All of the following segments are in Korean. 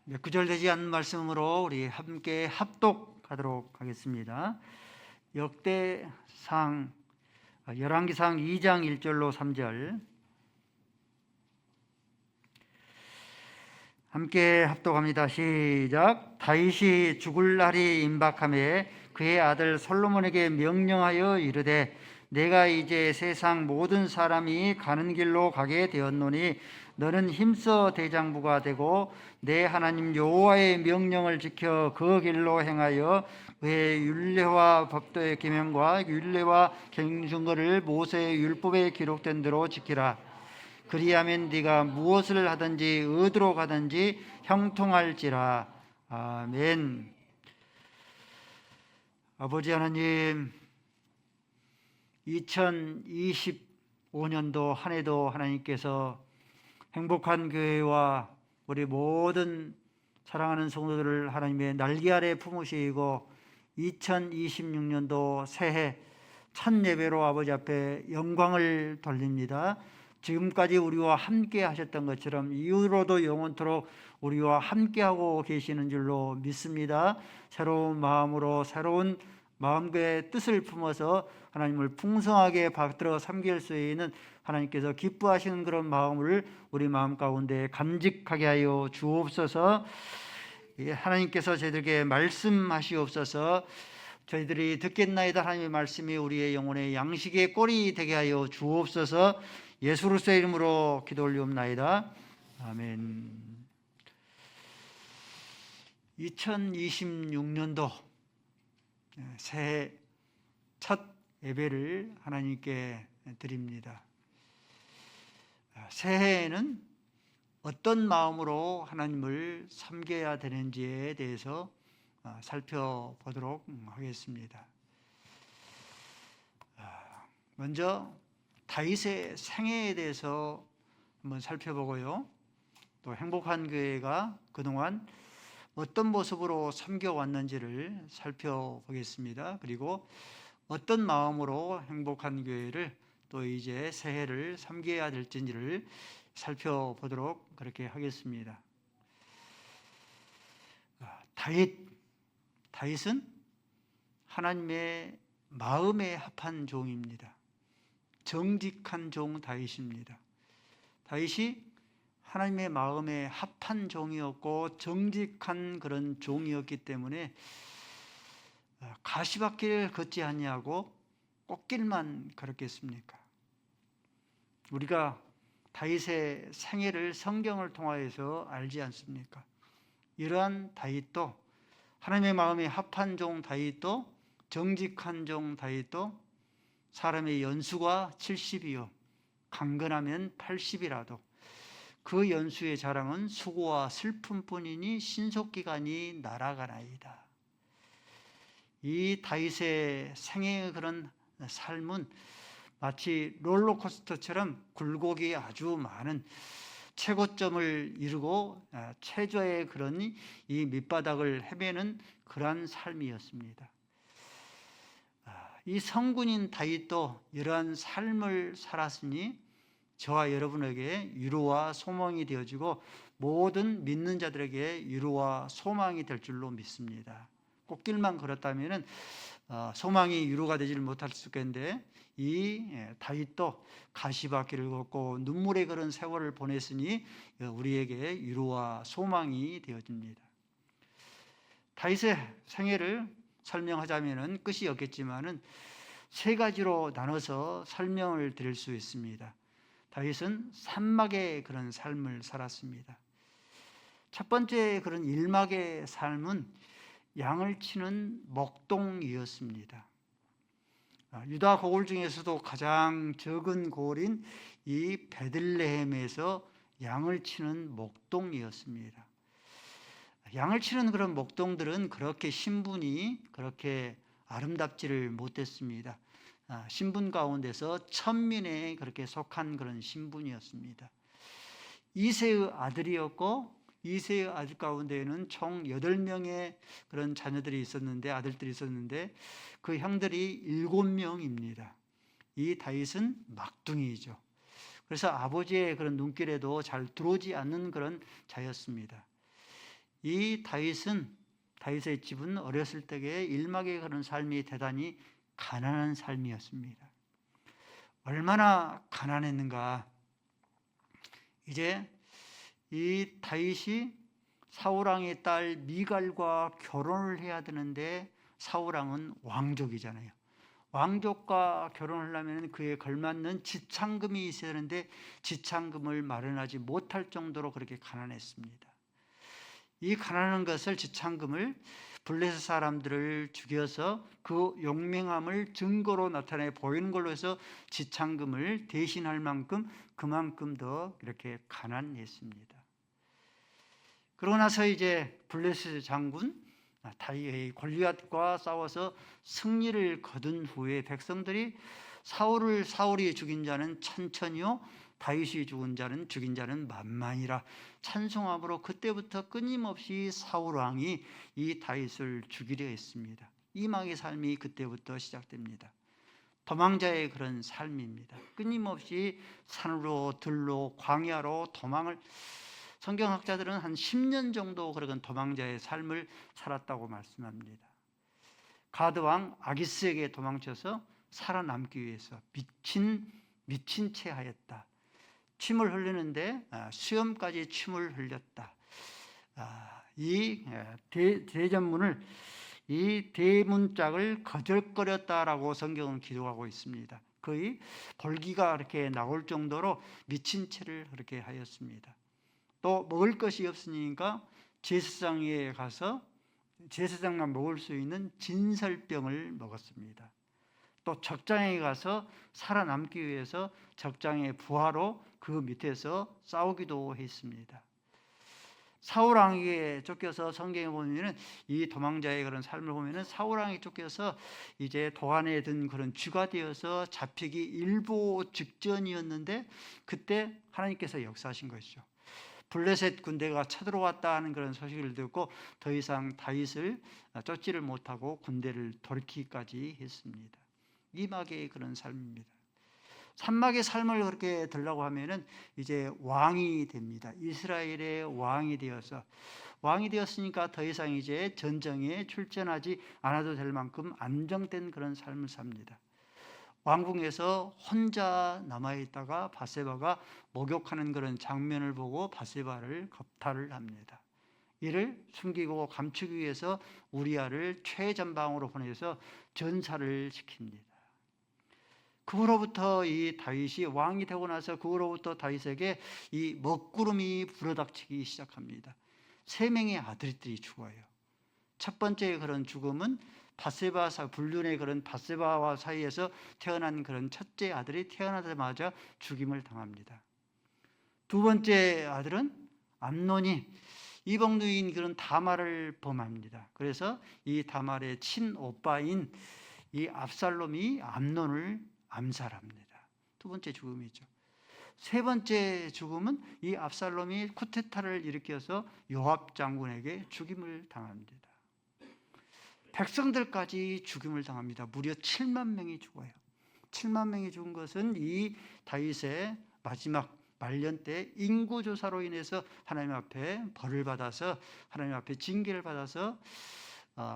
몇 구절 되지 않는 말씀으로 우리 함께 합독하도록 하겠습니다. 역대상 열왕기상 2장 1절로 3절 함께 합독합니다. 시작. 다윗이 죽을 날이 임박하매 그의 아들 솔로몬에게 명령하여 이르되 내가 이제 세상 모든 사람이 가는 길로 가게 되었노니 너는 힘써 대장부가 되고 내 하나님 여호와의 명령을 지켜 그 길로 행하여 그의 율례와 법도의 계명과 율례와 경중거를 모세의 율법에 기록된 대로 지키라. 그리하면 네가 무엇을 하든지 의도로 가든지 형통할지라. 아멘. 아버지 하나님, 2025년도 한 해도 하나님께서 행복한 교회와 우리 모든 사랑하는 성도들을 하나님의 날개 아래 품으시고 2026년도 새해 첫 예배로 아버지 앞에 영광을 돌립니다. 지금까지 우리와 함께 하셨던 것처럼 이후로도 영원토록 우리와 함께하고 계시는 줄로 믿습니다. 새로운 마음으로 새로운 마음의 뜻을 품어서 하나님을 풍성하게 받들어 섬길 수 있는 하나님께서 기뻐하시는 그런 마음을 우리 마음 가운데 간직하게 하여 주옵소서. 하나님께서 저희들에게 말씀하시옵소서. 저희들이 듣겠나이다. 하나님의 말씀이 우리의 영혼의 양식의 꼴이 되게 하여 주옵소서. 예수 그리스도의 이름으로 기도 올리옵나이다. 아멘. 2026년도 새해 첫 예배를 하나님께 드립니다. 새해에는 어떤 마음으로 하나님을 섬겨야 되는지에 대해서 살펴보도록 하겠습니다. 먼저 다윗의 생애에 대해서 한번 살펴보고요. 또 행복한 교회가 그동안 어떤 모습으로 섬겨왔는지를 살펴보겠습니다. 그리고 어떤 마음으로 행복한 교회를 또 이제 새해를 섬겨야 될지를 살펴보도록 그렇게 하겠습니다. 다윗은 하나님의 마음에 합한 종입니다. 정직한 종 다윗입니다. 다윗이 하나님의 마음에 합한 종이었고 정직한 그런 종이었기 때문에 가시밭길을 걷지 아니하고 꽃길만 걸었겠습니까? 우리가 다윗의 생애를 성경을 통하여서 알지 않습니까? 이러한 다윗도 하나님의 마음에 합한 종 다윗도 정직한 종 다윗도 사람의 연수가 70이요 강건하면 80이라도 그 연수의 자랑은 수고와 슬픔뿐이니 신속기간이 날아가나이다. 이 다윗의 생애의 그런 삶은 마치 롤러코스터처럼 굴곡이 아주 많은 최고점을 이루고 최저의 그런 이 밑바닥을 헤매는 그러한 삶이었습니다. 이 성군인 다윗도 이러한 삶을 살았으니 저와 여러분에게 위로와 소망이 되어지고 모든 믿는 자들에게 위로와 소망이 될 줄로 믿습니다. 꽃길만 걸었다면 소망이 위로가 되지 못할 수 있겠는데 이 다윗도 가시밭길을 걷고 눈물의 그런 세월을 보냈으니 우리에게 위로와 소망이 되어집니다. 다윗의 생애를 설명하자면 끝이 없겠지만은 세 가지로 나눠서 설명을 드릴 수 있습니다. 다윗은 산막의 그런 삶을 살았습니다. 첫 번째 그런 일막의 삶은 양을 치는 목동이었습니다. 유다 고을 중에서도 가장 적은 고을인 이 베들레헴에서 양을 치는 목동이었습니다. 양을 치는 그런 목동들은 그렇게 신분이 그렇게 아름답지를 못했습니다. 신분 가운데서 천민에 그렇게 속한 그런 신분이었습니다. 이새의 아들이었고 이새의 아들 가운데에는 총 8명의 그런 자녀들이 있었는데 아들들이 있었는데 그 형들이 7명입니다. 이 다윗은 막둥이죠. 그래서 아버지의 그런 눈길에도 잘 들어오지 않는 그런 자였습니다. 이 다윗의 집은 어렸을 때에 일막에 그런 삶이 대단히 가난한 삶이었습니다. 얼마나 가난했는가. 이제 이 다윗이 사울왕의 딸 미갈과 결혼을 해야 되는데, 사울왕은 왕족이잖아요. 왕족과 결혼하려면 그에 걸맞는 지창금이 있어야 되는데 지창금을 마련하지 못할 정도로 그렇게 가난했습니다. 이 가난한 것을, 지창금을, 블레셋 사람들을 죽여서 그 용맹함을 증거로 나타내 보이는 걸로 해서 지창금을 대신할 만큼 그만큼 더 이렇게 가난했습니다. 그러고 나서 이제 블레셋 장군 골리앗과 싸워서 승리를 거둔 후에 백성들이 사울이 죽인 자는 천천히요 다윗이 죽인 자는 만만이라 찬송함으로 그때부터 끊임없이 사울 왕이 이 다윗을 죽이려 했습니다. 이막의 삶이 그때부터 시작됩니다. 도망자의 그런 삶입니다. 끊임없이 산으로 들로 광야로 도망을, 성경학자들은 한 10년 정도 그런 도망자의 삶을 살았다고 말씀합니다. 가드왕 아기스에게 도망쳐서 살아남기 위해서 미친 채 하였다. 침을 흘리는데 수염까지 침을 흘렸다. 이 대전문을, 이 대문짝을 거절거렸다라고 성경은 기록하고 있습니다. 거의 볼기가 이렇게 나올 정도로 미친 채를 그렇게 하였습니다. 또 먹을 것이 없으니까 제사장에 가서 제사장만 먹을 수 있는 진설병을 먹었습니다. 또 적장에 가서 살아남기 위해서 적장의 부하로 그 밑에서 싸우기도 했습니다. 사울 왕에게 쫓겨서, 성경에 보면은 이 도망자의 그런 삶을 보면은 사울 왕이 쫓겨서 이제 도안에 든 그런 쥐가 되어서 잡히기 일보 직전이었는데, 그때 하나님께서 역사하신 것이죠. 블레셋 군대가 쳐들어왔다 하는 그런 소식을 듣고 더 이상 다윗을 쫓지를 못하고 군대를 돌이키기까지 했습니다. 이막의 그런 삶입니다. 산막의 삶을 그렇게 들라고 하면은 이제 왕이 됩니다. 이스라엘의 왕이 되었으니까 더 이상 이제 전쟁에 출전하지 않아도 될 만큼 안정된 그런 삶을 삽니다. 왕궁에서 혼자 남아있다가 바세바가 목욕하는 그런 장면을 보고 바세바를 겁탈을 합니다. 이를 숨기고 감추기 위해서 우리아를 최전방으로 보내서 전사를 시킵니다. 그로부터 이 다윗이 왕이 되고 나서 그로부터 다윗에게 이 먹구름이 불어닥치기 시작합니다. 3명의 아들들이 죽어요. 첫 번째 그런 죽음은 불륜의 그런 바세바와 사이에서 태어난 그런 첫째 아들이 태어나자마자 죽임을 당합니다. 두 번째 아들은 암논이 이복누이인 그런 다말을 범합니다. 그래서 이 다말의 친오빠인 이 압살롬이 암논을 암살합니다. 두 번째 죽음이죠. 세 번째 죽음은 이 압살롬이 쿠데타를 일으켜서 요압 장군에게 죽임을 당합니다. 백성들까지 죽임을 당합니다. 무려 7만 명이 죽어요. 7만 명이 죽은 것은 이 다윗의 마지막 말년 때 인구조사로 인해서 하나님 앞에 벌을 받아서, 하나님 앞에 징계를 받아서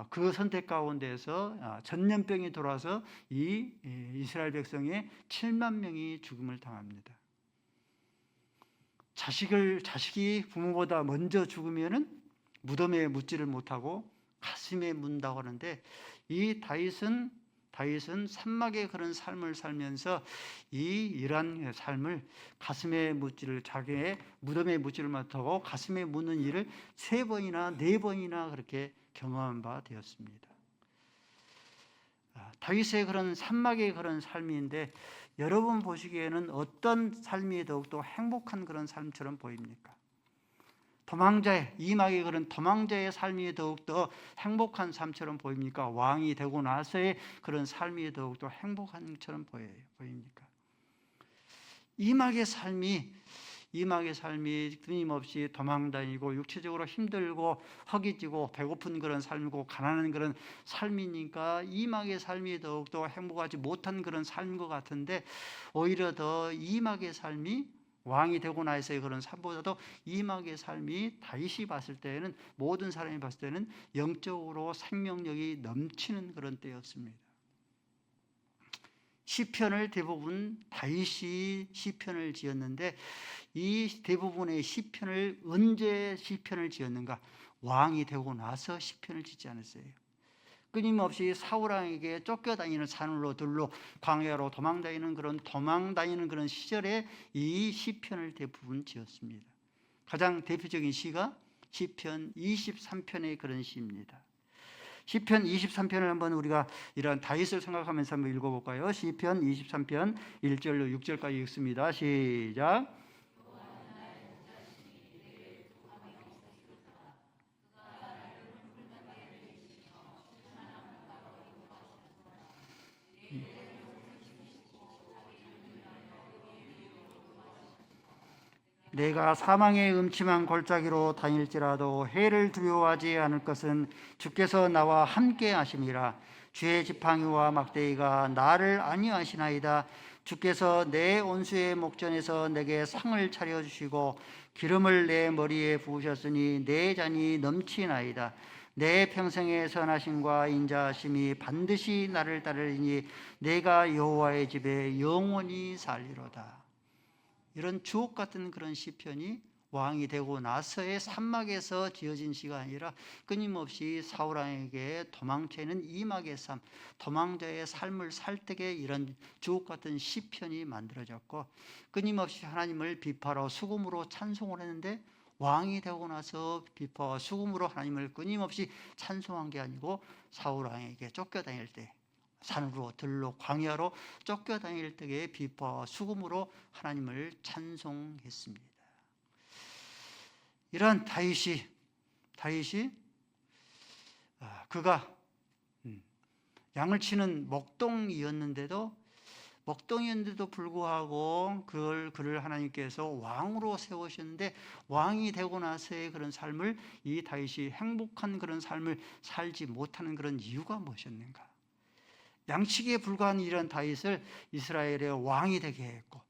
그 선택 가운데에서 전염병이 돌아서 이 이스라엘 백성의 7만 명이 죽음을 당합니다. 자식이 부모보다 먼저 죽으면은 무덤에 묻지를 못하고 가슴에 묻는다고 하는데, 이 다윗은 산막의 그런 삶을 살면서 이러한 삶을 가슴에 묻지를, 자기의 무덤에 묻지를 못하고 가슴에 묻는 일을 3번이나 4번이나 그렇게 경험한 바 되었습니다. 다윗의 그런 산막의 그런 삶인데, 여러분 보시기에는 어떤 삶이 더욱더 행복한 그런 삶처럼 보입니까? 이막의 그런 도망자의 삶이 더욱더 행복한 삶처럼 보입니까? 왕이 되고 나서의 그런 삶이 더욱더 행복한 것처럼 보입니까? 이막의 삶이 끊임없이 도망다니고 육체적으로 힘들고 허기지고 배고픈 그런 삶이고 가난한 그런 삶이니까 이막의 삶이 더욱더 행복하지 못한 그런 삶인 것 같은데, 오히려 더 이막의 삶이 왕이 되고 나서의 그런 삶보다도 이막의 삶이 다윗이 봤을 때에는, 모든 사람이 봤을 때는 영적으로 생명력이 넘치는 그런 때였습니다. 시편을 대부분 다윗이 시편을 지었는데, 이 대부분의 시편을 언제 시편을 지었는가? 왕이 되고 나서 시편을 짓지 않았어요. 끊임없이 사울 왕에게 쫓겨다니는, 산으로 들로 광야로 도망다니는 그런 시절에 이 시편을 대부분 지었습니다. 가장 대표적인 시가 시편 23편의 그런 시입니다. 시편 23편을 한번 우리가 이런 다윗을 생각하면서 한번 읽어볼까요? 시편 23편 1절로 6절까지 읽습니다. 시작. 내가 사망의 음침한 골짜기로 다닐지라도 해를 두려워하지 않을 것은 주께서 나와 함께 하심이라. 주의 지팡이와 막대기가 나를 안위하시나이다. 주께서 내 온수의 목전에서 내게 상을 차려주시고 기름을 내 머리에 부으셨으니 내 잔이 넘치나이다. 내 평생의 선하심과 인자하심이 반드시 나를 따르리니 내가 여호와의 집에 영원히 살리로다. 이런 주옥 같은 그런 시편이 왕이 되고 나서의 산막에서 지어진 시가 아니라 끊임없이 사울 왕에게 도망치는 이막의 삶, 도망자의 삶을 살 때에 이런 주옥 같은 시편이 만들어졌고, 끊임없이 하나님을 비파로 수금으로 찬송을 했는데, 왕이 되고 나서 비파와 수금으로 하나님을 끊임없이 찬송한 게 아니고 사울 왕에게 쫓겨다닐 때, 산으로 들로 광야로 쫓겨다닐 때의 비파와 수금으로 하나님을 찬송했습니다. 이러한 다윗이 그가 양을 치는 목동이었는데도 불구하고 그를 하나님께서 왕으로 세우셨는데, 왕이 되고 나서의 그런 삶을, 이 다윗이 행복한 그런 삶을 살지 못하는 그런 이유가 무엇이었는가? 양치기에 불과한 이런 다윗을 이스라엘의 왕이 되게 했고,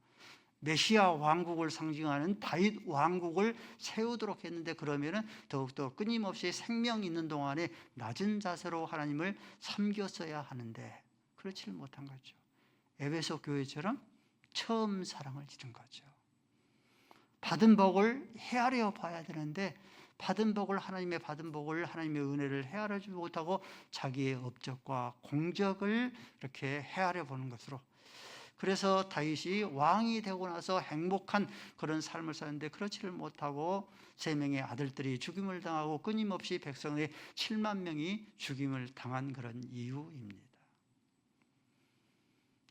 메시아 왕국을 상징하는 다윗 왕국을 세우도록 했는데, 그러면은 더욱더 끊임없이 생명 있는 동안에 낮은 자세로 하나님을 섬겼어야 하는데 그렇지 못한 거죠. 에베소 교회처럼 처음 사랑을 지른 거죠. 받은 복을 헤아려 봐야 되는데, 하나님의 은혜를 헤아려지 못하고 자기의 업적과 공적을 이렇게 헤아려 보는 것으로, 그래서 다윗이 왕이 되고 나서 행복한 그런 삶을 사는데 그렇지를 못하고 3명의 아들들이 죽임을 당하고 끊임없이 백성의 7만 명이 죽임을 당한 그런 이유입니다.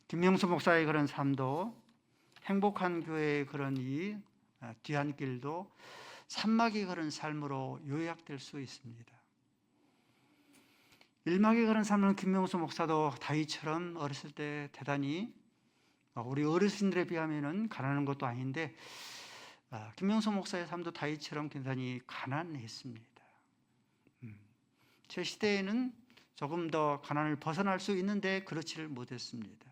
김명수 목사의 그런 삶도, 행복한 교회의 그런 이 뒤안길도 산막의 그런 삶으로 요약될 수 있습니다. 일막의 그런 삶은 김명수 목사도 다윗처럼 어렸을 때 대단히, 우리 어르신들에 비하면 가난한 것도 아닌데, 김명수 목사의 삶도 다윗처럼 굉장히 가난했습니다. 제 시대에는 조금 더 가난을 벗어날 수 있는데 그렇지를 못했습니다.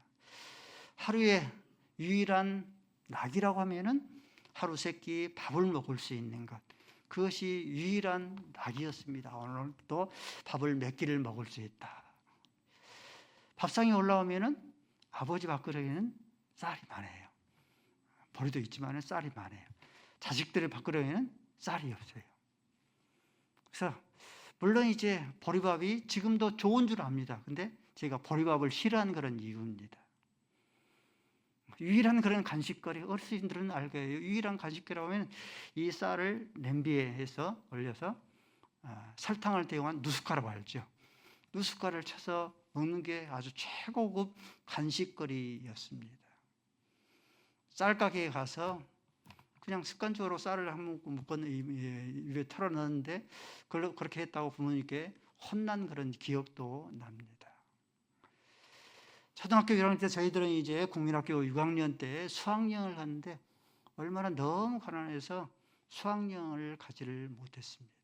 하루에 유일한 낙이라고 하면은 하루 세끼 밥을 먹을 수 있는 것, 그것이 유일한 낙이었습니다. 오늘도 밥을 몇 끼를 먹을 수 있다. 밥상에 올라오면은 아버지 밥그릇에는 쌀이 많아요. 보리도 있지만 쌀이 많아요. 자식들의 밥그릇에는 쌀이 없어요. 그래서 물론 이제 보리밥이 지금도 좋은 줄 압니다. 근데 제가 보리밥을 싫어하는 그런 이유입니다. 유일한 그런 간식거리, 어르신들은 알거예요. 유일한 간식거리라고 하면 이 쌀을 냄비에 해서 올려서 설탕을 대용한 누숫가루 알죠? 누숫가루를 쳐서 먹는 게 아주 최고급 간식거리였습니다. 쌀가게에 가서 그냥 습관적으로 쌀을 한 묶어 입에 털어 넣었는데, 그렇게 했다고 부모님께 혼난 그런 기억도 납니다. 초등학교 1학년 때 저희들은 이제 국민학교 6학년 때 수학여행을 갔는데, 얼마나 너무 가난해서 수학여행을 가지를 못했습니다.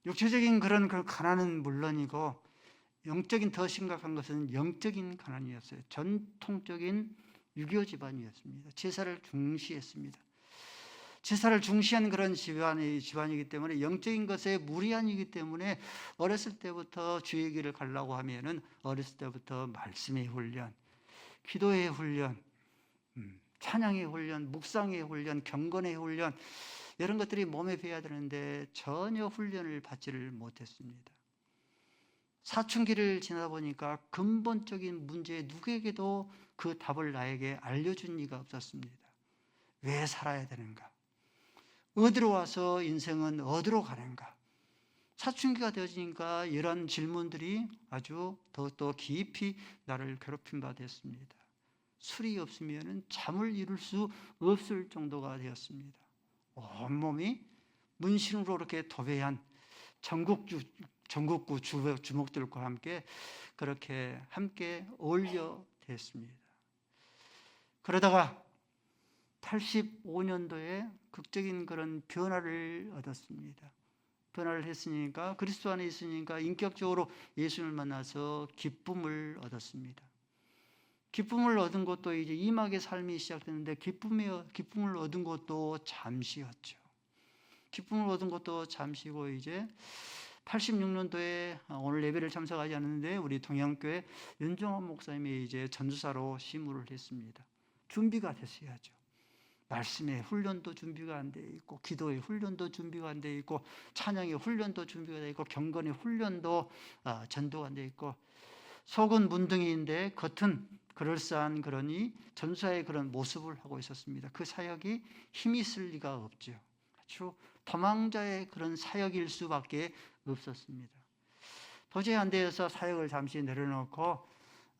육체적인 그런 그 가난은 물론이고, 영적인 더 심각한 것은 영적인 가난이었어요. 전통적인 유교 집안이었습니다. 제사를 중시했습니다. 제사를 중시한 그런 집안이기 때문에 영적인 것에 무리한이기 때문에 어렸을 때부터 주의 길을 가려고 하면은 어렸을 때부터 말씀의 훈련, 기도의 훈련, 찬양의 훈련, 묵상의 훈련, 경건의 훈련 이런 것들이 몸에 배야 되는데 전혀 훈련을 받지를 못했습니다. 사춘기를 지나다 보니까 근본적인 문제에 누구에게도 그 답을 나에게 알려준 이가 없었습니다. 왜 살아야 되는가? 어디로 와서 인생은 어디로 가는가? 사춘기가 되어지니까 이런 질문들이 아주 더욱더 깊이 나를 괴롭힌 바 됐습니다. 술이 없으면 잠을 이룰 수 없을 정도가 되었습니다. 온몸이 문신으로 이렇게 도배한 전국구 주목들과 함께 그렇게 함께 어울려 됐습니다. 그러다가 85년도에 극적인 그런 변화를 얻었습니다. 변화를 했으니까 그리스도 안에 있으니까 인격적으로 예수님을 만나서 기쁨을 얻었습니다. 기쁨을 얻은 것도 이제 이막의 삶이 시작됐는데 기쁨을 얻은 것도 잠시였죠. 기쁨을 얻은 것도 잠시고 이제 86년도에 오늘 예배를 참석하지 않았는데 우리 동양교회 윤종환 목사님이 이제 전도사로 심부를 했습니다. 준비가 됐어야죠. 말씀의 훈련도 준비가 안 돼 있고 기도의 훈련도 준비가 안 돼 있고 찬양의 훈련도 준비가 돼 있고 경건의 훈련도 전도가 안 돼 있고 속은 문둥이인데 겉은 그럴싸한 그러니 전사의 그런 모습을 하고 있었습니다. 그 사역이 힘이 있을 리가 없죠. 아주 도망자의 그런 사역일 수밖에 없었습니다. 도저히 안 돼서 사역을 잠시 내려놓고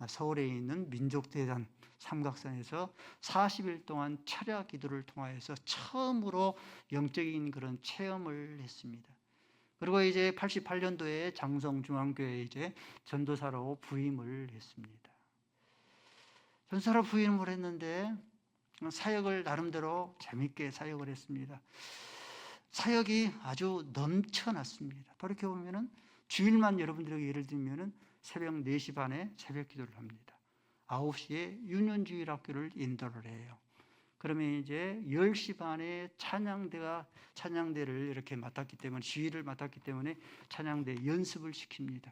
서울에 있는 민족대단 삼각산에서 40일 동안 철야 기도를 통하여서 처음으로 영적인 그런 체험을 했습니다. 그리고 이제 88년도에 장성중앙교회에 이제 전도사로 부임을 했습니다. 전도사로 부임을 했는데 사역을 나름대로 재밌게 사역을 했습니다. 사역이 아주 넘쳐났습니다. 돌이켜보면은 주일만 여러분들에게 예를 들면은 새벽 4시 반에 새벽 기도를 합니다. 9시에 유년주일학교를 인도를 해요. 그러면 이제 10시 반에 찬양대를 이렇게 맡았기 때문에 주일을 맡았기 때문에 찬양대 연습을 시킵니다.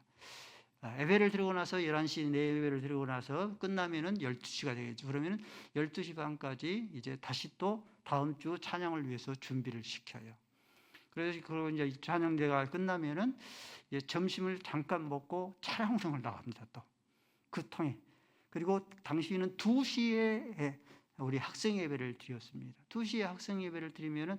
예배를 드리고 나서 11시 내 예배를 드리고 나서 끝나면은 12시가 되겠죠. 그러면은 12시 반까지 이제 다시 또 다음 주 찬양을 위해서 준비를 시켜요. 그래서 그리고 이제 찬양대가 끝나면은 이제 점심을 잠깐 먹고 차량송을 나갑니다. 또 그 통에. 그리고 당시에는 2시에 우리 학생 예배를 드렸습니다. 2시에 학생 예배를 드리면은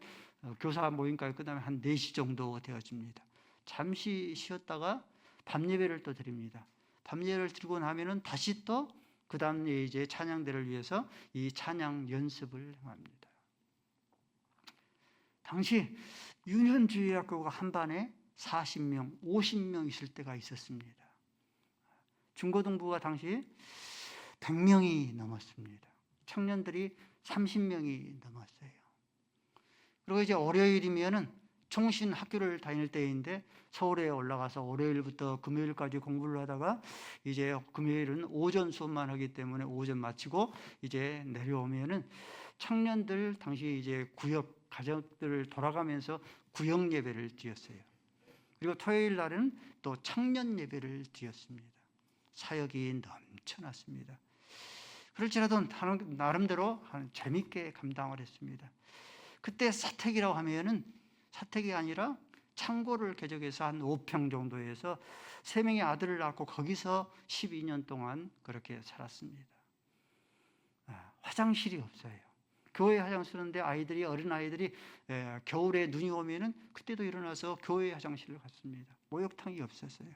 교사 모임까지 끝나면 한 4시 정도 되어집니다. 잠시 쉬었다가 밤 예배를 또 드립니다. 밤 예배를 드리고 나면은 다시 또 그 다음에 이제 찬양대를 위해서 이 찬양 연습을 합니다. 당시 유년주일학교가 한 반에 40명, 50명 있을 때가 있었습니다. 중고등부가 당시 100명이 넘었습니다. 청년들이 30명이 넘었어요. 그리고 이제 월요일이면은 총신 학교를 다닐 때인데 서울에 올라가서 월요일부터 금요일까지 공부를 하다가 이제 금요일은 오전 수업만 하기 때문에 오전 마치고 이제 내려오면은 청년들 당시 이제 구역 가정들을 돌아가면서 구역 예배를 드렸어요. 그리고 토요일 날은 또 청년 예배를 드렸습니다. 사역이 넘쳐났습니다. 그럴지라도 나름대로 재밌게 감당을 했습니다. 그때 사택이라고 하면은 사택이 아니라 창고를 개조해서 한 5평 정도에서 3명의 아들을 낳고 거기서 12년 동안 그렇게 살았습니다. 화장실이 없어요. 교회 화장실 쓰는데 어린 아이들이 겨울에 눈이 오면은 그때도 일어나서 교회 화장실을 갔습니다. 목욕탕이 없었어요.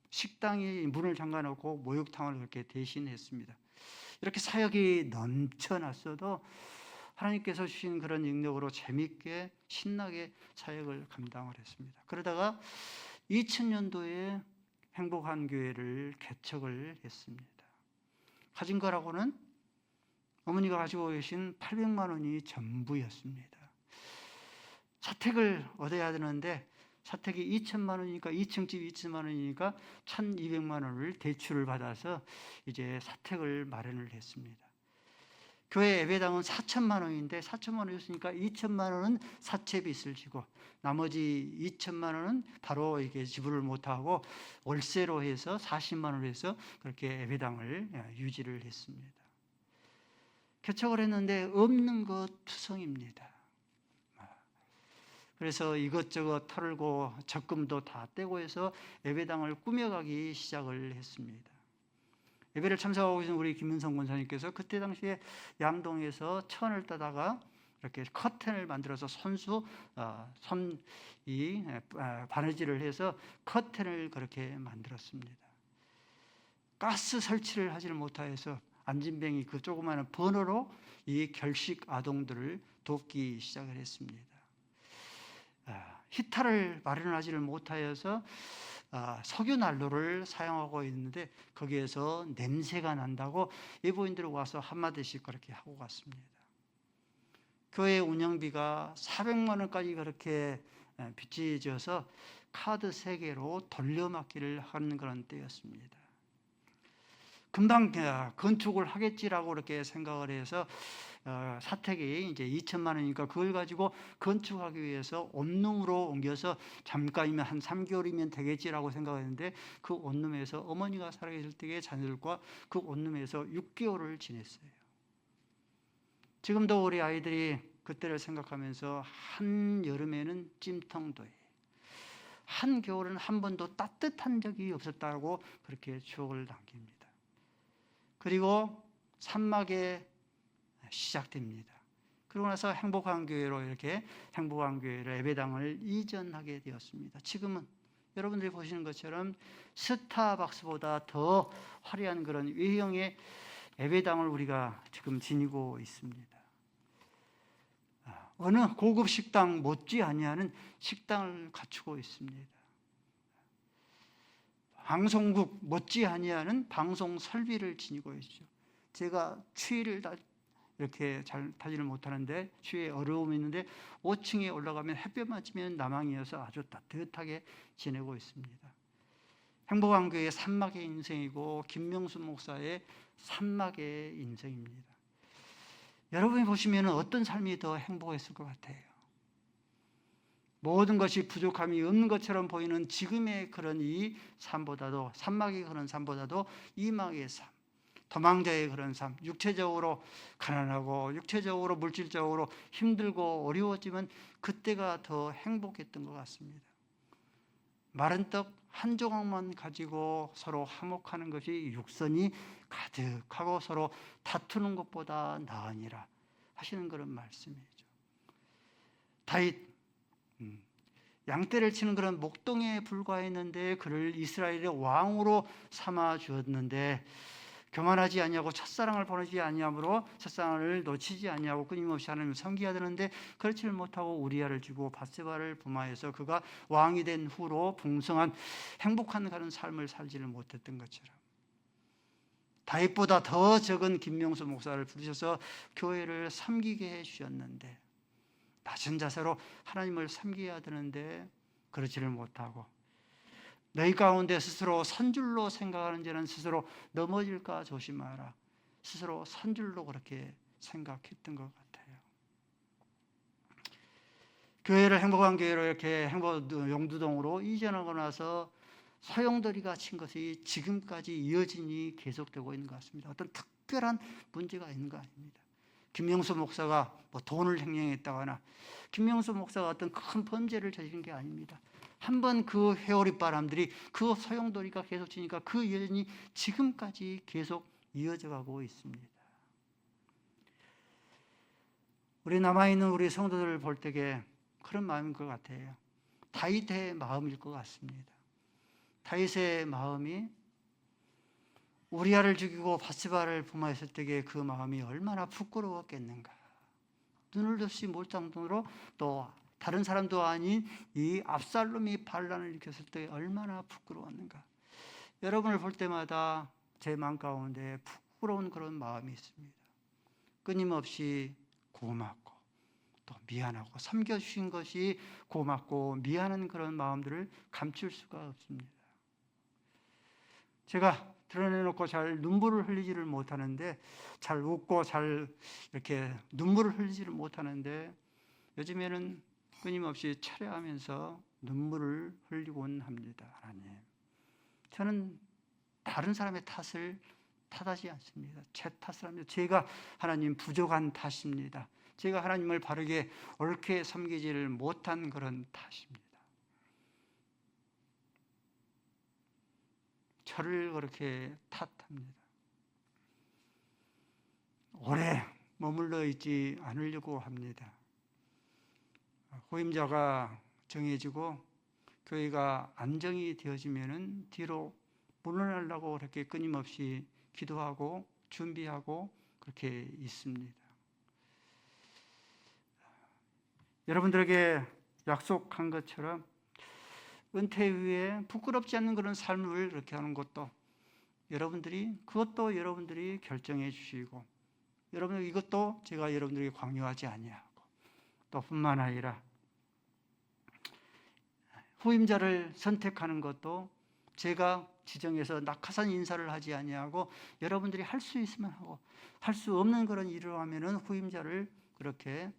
식당이 문을 잠가놓고 목욕탕을 그렇게 대신했습니다. 이렇게 사역이 넘쳐났어도 하나님께서 주신 그런 능력으로 재밌게 신나게 사역을 감당을 했습니다. 그러다가 2000년도에 행복한 교회를 개척을 했습니다. 가진 거라고는 어머니가 가지고 계신 800만 원이 전부였습니다. 사택을 얻어야 되는데 사택이 2천만 원이니까 2층 집 2천만 원이니까 1,200만 원을 대출을 받아서 이제 사택을 마련을 했습니다. 교회 예배당은 4천만 원인데 4천만 원이었으니까 2천만 원은 사채빚을 지고 나머지 2천만 원은 바로 이게 지불을 못하고 월세로 해서 40만 원을 해서 그렇게 예배당을 유지를 했습니다. 개척을 했는데 없는 것 투성입니다. 그래서 이것저것 털고 적금도 다 떼고 해서 예배당을 꾸며가기 시작을 했습니다. 예배를 참석하고 계신 우리 김문성 권사님께서 그때 당시에 양동에서 천을 따다가 이렇게 커튼을 만들어서 바느질을 해서 커튼을 그렇게 만들었습니다. 가스 설치를 하지를 못하여서 안진뱅이 그 조그마한 버너로 이 결식 아동들을 돕기 시작을 했습니다. 히타를 마련하지를 못하여서 석유 난로를 사용하고 있는데 거기에서 냄새가 난다고 예보인들이 와서 한마디씩 그렇게 하고 갔습니다. 교회 운영비가 400만 원까지 그렇게 빚져서 카드 3개로 돌려막기를 하는 그런 때였습니다. 금방 건축을 하겠지라고 이렇게 생각을 해서 사택이 이제 2천만 원이니까 그걸 가지고 건축하기 위해서 원룸으로 옮겨서 잠깐이면 한 3개월이면 되겠지라고 생각했는데 그 원룸에서 어머니가 살아계실 때의 자녀들과 그 원룸에서 6개월을 지냈어요. 지금도 우리 아이들이 그때를 생각하면서 한 여름에는 찜통도에 한 겨울은 한 번도 따뜻한 적이 없었다고 그렇게 추억을 남깁니다. 그리고 산막에 시작됩니다. 그러고 나서 행복한 교회로 이렇게 행복한 교회로 예배당을 이전하게 되었습니다. 지금은 여러분들이 보시는 것처럼 스타벅스보다 더 화려한 그런 외형의 예배당을 우리가 지금 지니고 있습니다. 어느 고급 식당 못지 아니하는 식당을 갖추고 있습니다. 방송국 못지 아니하는 방송 설비를 지니고 있죠. 제가 추위를 이렇게 잘 타지를 못하는데 추위에 어려움이 있는데 5층에 올라가면 햇볕 맞으면 남항이어서 아주 따뜻하게 지내고 있습니다. 행복한 교회의 산막의 인생이고 김명수 목사의 산막의 인생입니다. 여러분이 보시면 어떤 삶이 더 행복했을 것 같아요? 모든 것이 부족함이 없는 것처럼 보이는 지금의 그런 이 삶보다도 산막의 그런 삶보다도 이막의 삶, 도망자의 그런 삶, 육체적으로 가난하고 육체적으로 물질적으로 힘들고 어려웠지만 그때가 더 행복했던 것 같습니다. 마른 떡 한 조각만 가지고 서로 화목하는 것이 육선이 가득하고 서로 다투는 것보다 나으니라 하시는 그런 말씀이죠. 다윗 양떼를 치는 그런 목동에 불과했는데 그를 이스라엘의 왕으로 삼아 주었는데 교만하지 아니하고 첫사랑을 버리지 아니하므로 첫사랑을 놓치지 아니하고 끊임없이 하나님을 섬기어야 되는데 그렇지를 못하고 우리아를 주고 밧세바를 범하여서 그가 왕이 된 후로 풍성한 행복한 그런 삶을 살지를 못했던 것처럼 다윗보다 더 적은 김명수 목사를 부르셔서 교회를 섬기게 해주셨는데 낮은 자세로 하나님을 섬겨야 되는데 그렇지를 못하고 너희 가운데 스스로 선줄로 생각하는 자는 스스로 넘어질까 조심하라. 스스로 선줄로 그렇게 생각했던 것 같아요. 교회를 행복한 교회로 이렇게 용두동으로 이전하고 나서 소용돌이가 친 것이 지금까지 이어진이 계속되고 있는 것 같습니다. 어떤 특별한 문제가 있는 거 아닙니다. 김명수 목사가 돈을 횡령했다거나 김명수 목사가 어떤 큰 범죄를 저지른 게 아닙니다. 한번 그 회오리 바람들이 그 소용돌이가 계속 치니까 그 여전히 지금까지 계속 이어져 가고 있습니다. 우리 남아있는 우리 성도들을 볼 때에 그런 마음인 것 같아요. 다윗의 마음일 것 같습니다. 다윗의 마음이 우리아를 죽이고 밧세바를 범하였을 때에 그 마음이 얼마나 부끄러웠겠는가. 눈을 덮지 못할 정도로 또 다른 사람도 아닌 이 압살롬이 반란을 일으켰을 때 얼마나 부끄러웠는가. 여러분을 볼 때마다 제 마음 가운데 부끄러운 그런 마음이 있습니다. 끊임없이 고맙고 또 미안하고 섬겨주신 것이 고맙고 미안한 그런 마음들을 감출 수가 없습니다. 제가 드러내놓고 잘 눈물을 흘리지를 못하는데, 잘 웃고 잘 이렇게 눈물을 흘리지를 못하는데, 요즘에는 끊임없이 철회하면서 눈물을 흘리곤 합니다. 하나님, 저는 다른 사람의 탓을 탓하지 않습니다. 제 탓을 합니다. 제가 하나님 부족한 탓입니다. 제가 하나님을 바르게 옳게 섬기지를 못한 그런 탓입니다. 저를 그렇게 탓합니다. 오래 머물러 있지 않으려고 합니다. 후임자가 정해지고 교회가 안정이 되어지면은 뒤로 물러나려고 그렇게 끊임없이 기도하고 준비하고 그렇게 있습니다. 여러분들에게 약속한 것처럼 은퇴 후에 부끄럽지 않는 그런 삶을 그렇게 하는 것도 그것도 여러분들이 결정해 주시고, 여러분 이것도 제가 여러분들에게 강요하지 아니하고, 또 뿐만 아니라 후임자를 선택하는 것도 제가 지정해서 낙하산 인사를 하지 아니하고, 여러분들이 할 수 있으면 하고, 할 수 없는 그런 일을 하면은 후임자를 그렇게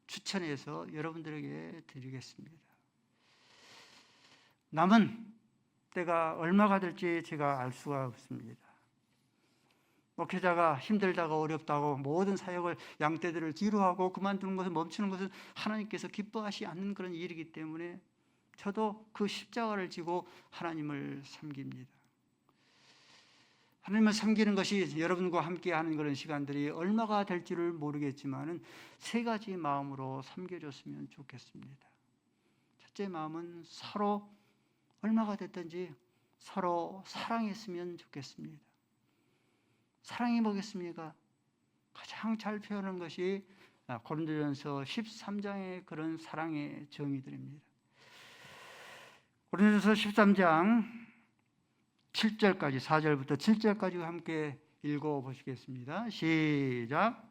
추천해서 여러분들에게 드리겠습니다. 남은 때가 얼마가 될지 제가 알 수가 없습니다. 목회자가 힘들다고 어렵다고 모든 사역을 양떼들을 뒤로 하고 그만두는 것을 멈추는 것은 하나님께서 기뻐하시 않는 그런 일이기 때문에 저도 그 십자가를 지고 하나님을 섬깁니다. 하나님을 섬기는 것이 여러분과 함께 하는 그런 시간들이 얼마가 될지를 모르겠지만은 세 가지 마음으로 섬겨줬으면 좋겠습니다. 첫째 마음은 서로 얼마가 됐든지 서로 사랑했으면 좋겠습니다. 사랑이 뭐겠습니까? 가장 잘 표현한 것이 고린도전서 13장의 그런 사랑의 정의들입니다. 고린도전서 13장 7절까지, 4절부터 7절까지 함께 읽어보시겠습니다. 시작.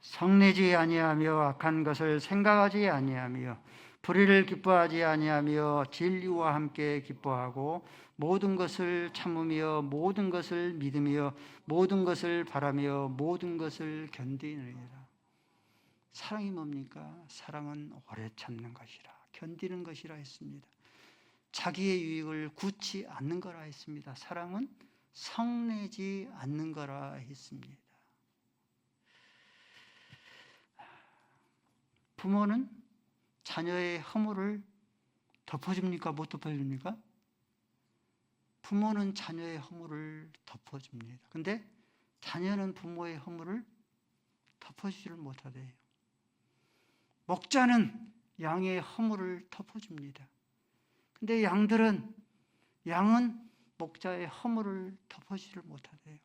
성내지 아니하며 악한 것을 생각하지 아니하며 불의를 기뻐하지 아니하며 진리와 함께 기뻐하고 모든 것을 참으며 모든 것을 믿으며 모든 것을 바라며 모든 것을 견디느니라. 사랑이 뭡니까? 사랑은 오래 참는 것이라, 견디는 것이라 했습니다. 자기의 유익을 굳지 않는 거라 했습니다. 사랑은 성내지 않는 거라 했습니다. 부모는 자녀의 허물을 덮어줍니까? 못 덮어줍니까? 부모는 자녀의 허물을 덮어줍니다. 근데 자녀는 부모의 허물을 덮어주지를 못하대요. 목자는 양의 허물을 덮어줍니다. 근데 양은 목자의 허물을 덮어주지를 못하대요.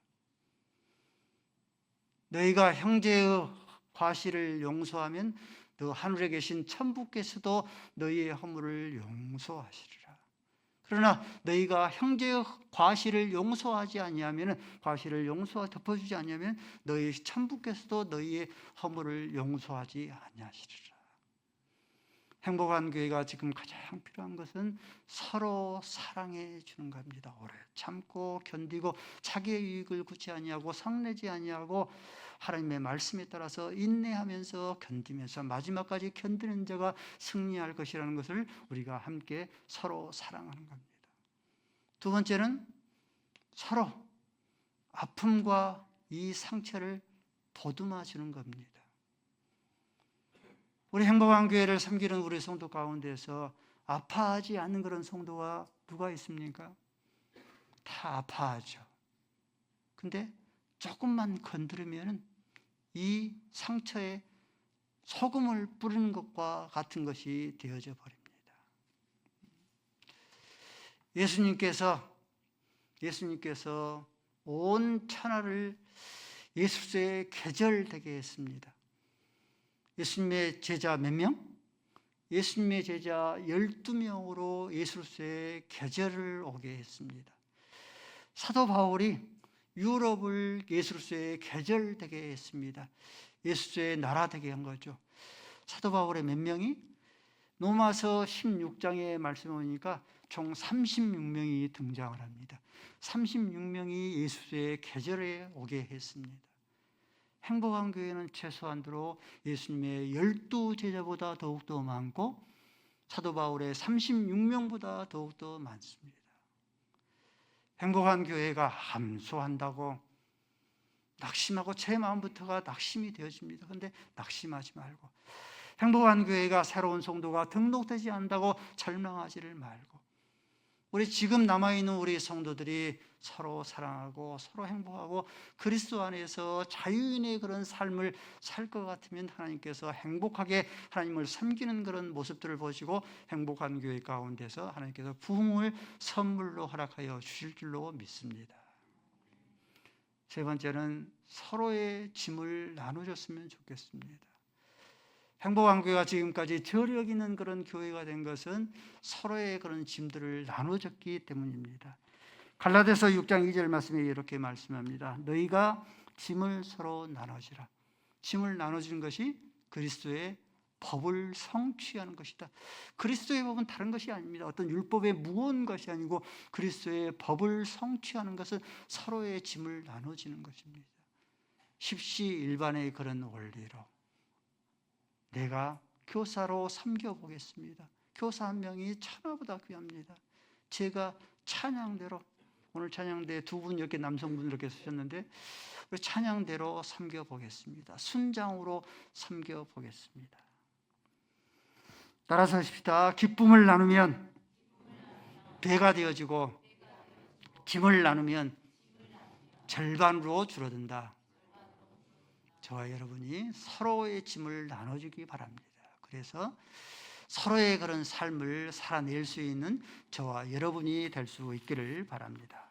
너희가 형제의 과실을 용서하면 너 하늘에 계신 천부께서도 너희의 허물을 용서하시리라. 그러나 너희가 형제의 과실을 용서하지 아니하면, 과실을 덮어주지 아니하면 너희 천부께서도 너희의 허물을 용서하지 아니하시리라. 행복한 교회가 지금 가장 필요한 것은 서로 사랑해 주는 겁니다. 오래 참고 견디고 자기의 유익을 굳지 아니하고 성내지 아니하고 하나님의 말씀에 따라서 인내하면서 견디면서 마지막까지 견디는 자가 승리할 것이라는 것을 우리가 함께 서로 사랑하는 겁니다. 두 번째는 서로 아픔과 이 상처를 보듬어 주는 겁니다. 우리 행복한 교회를 섬기는 우리 성도 가운데서 아파하지 않는 그런 성도가 누가 있습니까? 다 아파하죠. 근데 조금만 건드리면 이 상처에 소금을 뿌리는 것과 같은 것이 되어져 버립니다. 예수님께서 온 천하를 예수의 계절되게 했습니다. 예수님의 제자 몇 명? 예수님의 제자 12명으로 예수로서의 계절을 오게 했습니다. 사도 바울이 유럽을 예수로서의 계절 되게 했습니다. 예수의 나라 되게 한 거죠. 사도 바울의 몇 명이? 로마서 16장에 말씀을 보니까 총 36명이 등장을 합니다. 36명이 예수의 계절에 오게 했습니다. 행복한 교회는 최소한도로 예수님의 12제자보다 더욱더 많고 사도 바울의 36명보다 더욱더 많습니다. 행복한 교회가 함소한다고 낙심하고 제 마음부터가 낙심이 되어집니다. 그런데 낙심하지 말고, 행복한 교회가 새로운 성도가 등록되지 않는다고 절망하지를 말고, 우리 지금 남아있는 우리 성도들이 서로 사랑하고 서로 행복하고 그리스도 안에서 자유인의 그런 삶을 살 것 같으면 하나님께서 행복하게 하나님을 섬기는 그런 모습들을 보시고 행복한 교회 가운데서 하나님께서 부흥을 선물로 허락하여 주실 줄로 믿습니다. 세 번째는 서로의 짐을 나눠줬으면 좋겠습니다. 행복한 교회가 지금까지 저력 있는 그런 교회가 된 것은 서로의 그런 짐들을 나눠줬기 때문입니다. 갈라디아서 6장 2절 말씀에 이렇게 말씀합니다. 너희가 짐을 서로 나눠주라. 짐을 나눠주는 것이 그리스도의 법을 성취하는 것이다. 그리스도의 법은 다른 것이 아닙니다. 어떤 율법에 무거운 것이 아니고 그리스도의 법을 성취하는 것은 서로의 짐을 나눠주는 것입니다. 십시일반의 그런 원리로 내가 교사로 섬겨보겠습니다. 교사 한 명이 천하보다 귀합니다. 제가 찬양대로, 오늘 찬양대 두 분 이렇게 남성분 이렇게 쓰셨는데 우리 찬양대로 섬겨보겠습니다. 순장으로 섬겨보겠습니다. 따라서 하십시다. 기쁨을 나누면 배가 되어지고 짐을 나누면 절반으로 줄어든다. 저와 여러분이 서로의 짐을 나눠주기 바랍니다. 그래서 서로의 그런 삶을 살아낼 수 있는 저와 여러분이 될 수 있기를 바랍니다.